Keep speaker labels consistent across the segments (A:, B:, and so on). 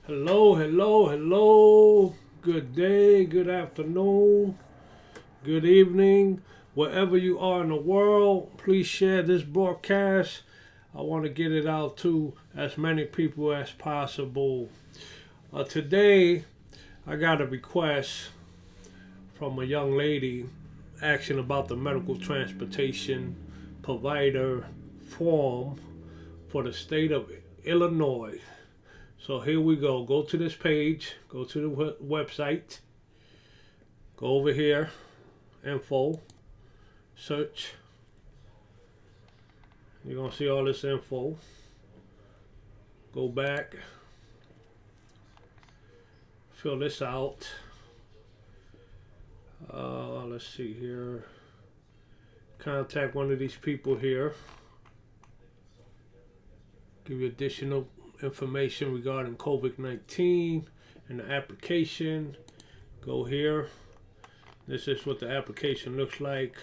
A: Hello, hello, hello. Good day, good afternoon, good evening. Wherever you are in the world, please share this broadcast. I want to get it out to as many people as possible. Today, I got a request from a young lady asking about the medical transportation provider form for the state of Illinois. So here we go. Go to this page. Go to the website. Go over here. Info. Search. You're going to see all this info. Go back. Fill this out. Let's see here. Contact one of these people here. Give you additional information regarding COVID-19 and the application. Go here. This is what the application looks like.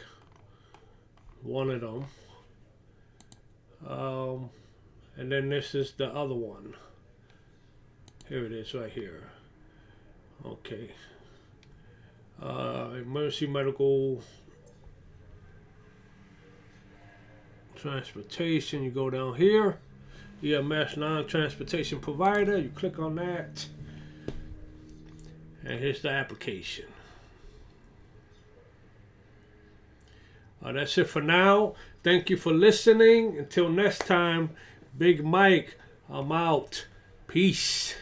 A: One of them. And then this is the other one. Here it is right here. Okay. Emergency medical transportation. You go down here. EMS non-transportation provider. You click on that. And here's the application. That's it for now. Thank you for listening. Until next time, Big Mike, I'm out. Peace.